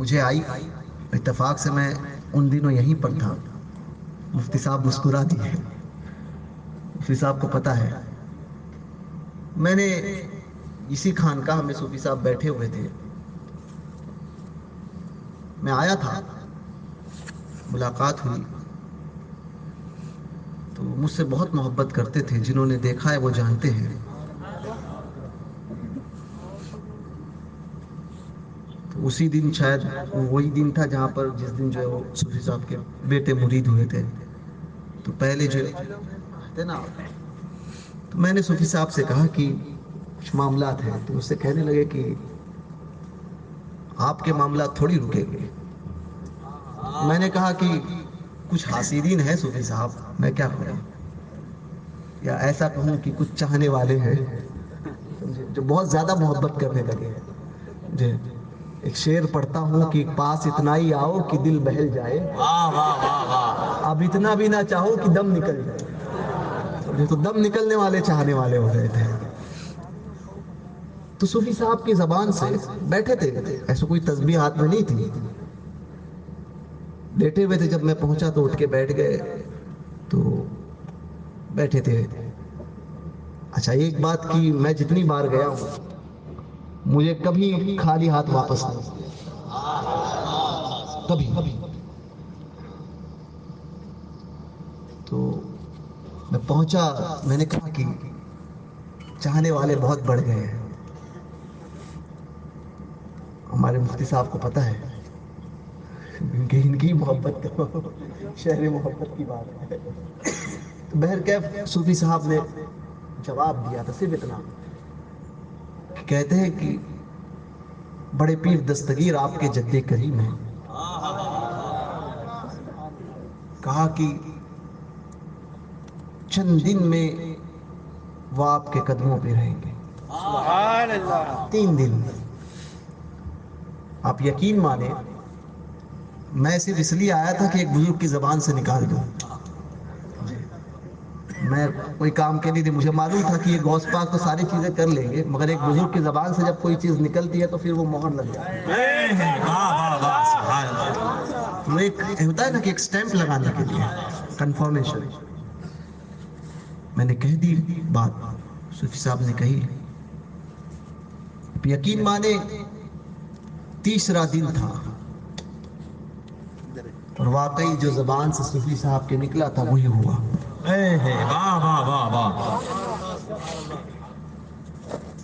مجھے آئی، اتفاق سے میں ان دنوں یہیں پر تھا. مفتی صاحب مسکرا دیے. مفتی صاحب کو پتا ہے. میں نے اسی خانقاہ میں صوفی صاحب بیٹھے ہوئے تھے. میں آیا تھا، ملاقات ہوئی. تو مجھ سے بہت محبت کرتے تھے، جنہوں نے دیکھا ہے وہ جانتے ہیں. تو اسی دن شاید وہی دن تھا جہاں پر جس دن جو ہے وہ صوفی صاحب کے بیٹے مرید ہوئے تھے. تو پہلے جو تھے نا، تو میں نے صوفی صاحب سے کہا کہ کچھ معاملات ہیں. تو اس سے کہنے لگے کہ آپ کے معاملات تھوڑی رکے گے. میں نے کہا کہ کچھ حاسدین ہیں صوفی صاحب، میں کیا کروں، یا ایسا کہوں کہ کچھ چاہنے والے ہیں جو بہت زیادہ محبت کرنے لگے ہیں. جی ایک شعر پڑھتا ہوں کہ پاس اتنا ہی آؤ کہ دل بہل جائے، اب اتنا بھی نہ چاہو کہ دم نکل جائے. تو دم نکلنے والے چاہنے والے ہو گئے تھے. تو صوفی صاحب کی زبان سے بیٹھے تھے، ایسا کوئی تسبیح ہاتھ میں نہیں تھی، بیٹھے ہوئے تھے. جب میں پہنچا تو اٹھ کے بیٹھ گئے. تو بیٹھے تھے. اچھا ایک بات کی، میں جتنی بار گیا ہوں مجھے کبھی خالی ہاتھ واپس نہیں، کبھی. تو میں پہنچا، میں نے کہا کہ چاہنے والے بہت بڑھ گئے ہیں. ہمارے مفتی صاحب کو پتا ہے ان کی محبت کا شہر محبت کی بات ہے. بہرکیف صوفی صاحب نے جواب دیا تھا صرف اتنا، کہتے ہیں کہ بڑے پیر دستگیر آپ کے جد کریم ہیں. کہا کہ چند دن میں وہ آپ کے قدموں پہ رہیں گے. سبحان اللہ. 3 دن. آپ یقین مانیں میں صرف اس لیے آیا تھا کہ ایک بزرگ کی زبان سے نکال دوں. میں کوئی کام کے لیے، مجھے معلوم تھا کہ یہ غوث پاک تو ساری چیزیں کر لیں گے، مگر ایک بزرگ کی زبان سے جب کوئی چیز نکلتی ہے تو پھر وہ مہر لگ جاتی ہے. وہ ایک ہوتا ہے نا کہ ایک سٹیمپ لگانے کے لیے، کنفرمیشن. میں نے کہہ دی بات، صوفی صاحب نے کہی. یقین مانے تیسرا دن تھا اور واقعی جو زبان سے صوفی صاحب کے نکلا تھا وہی ہوا.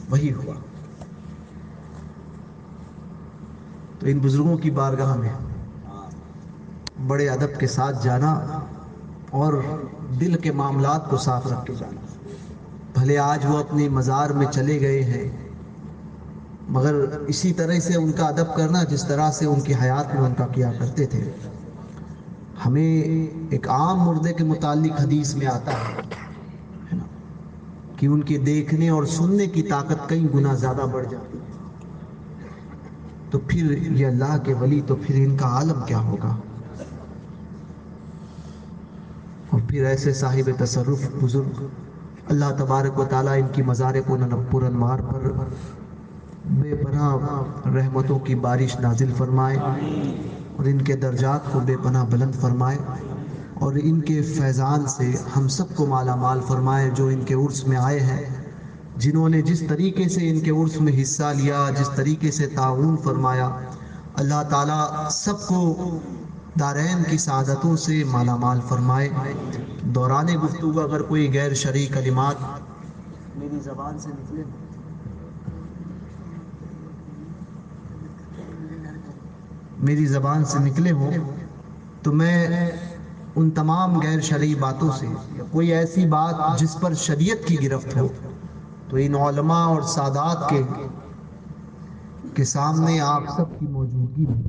وہی ہوا. تو ان بزرگوں کی بارگاہ میں بڑے ادب کے ساتھ جانا اور دل کے معاملات کو صاف رکھ کے جانا. بھلے آج وہ اپنے مزار میں چلے گئے ہیں، مگر اسی طرح سے ان کا ادب کرنا جس طرح سے ان کی حیات میں ان کا کیا کرتے تھے. ہمیں ایک عام مردے کے متعلق حدیث میں آتا ہے نا کہ ان کے دیکھنے اور سننے کی طاقت کئی گنا زیادہ بڑھ جاتی ہے. تو پھر یہ اللہ کے ولی، تو پھر ان کا عالم کیا ہوگا. اور پھر ایسے صاحب تصرف بزرگ، اللہ تبارک و تعالیٰ ان کی مزار پر انوار پر بے پناہ رحمتوں کی بارش نازل فرمائے اور ان کے درجات کو بے پناہ بلند فرمائے اور ان کے فیضان سے ہم سب کو مالا مال فرمائے جو ان کے عرس میں آئے ہیں، جنہوں نے جس طریقے سے ان کے عرس میں حصہ لیا، جس طریقے سے تعاون فرمایا. اللہ تعالیٰ سب کو دارین کی سعادتوں سے مالا مال فرمائے. دوران گفتگو اگر کوئی غیر شرعی کلمات میری زبان سے نکلے ہوں تو میں ان تمام غیر شرعی باتوں سے، کوئی ایسی بات جس پر شریعت کی گرفت ہو، تو ان علماء اور سادات کے سامنے آپ سب کی موجودگی میں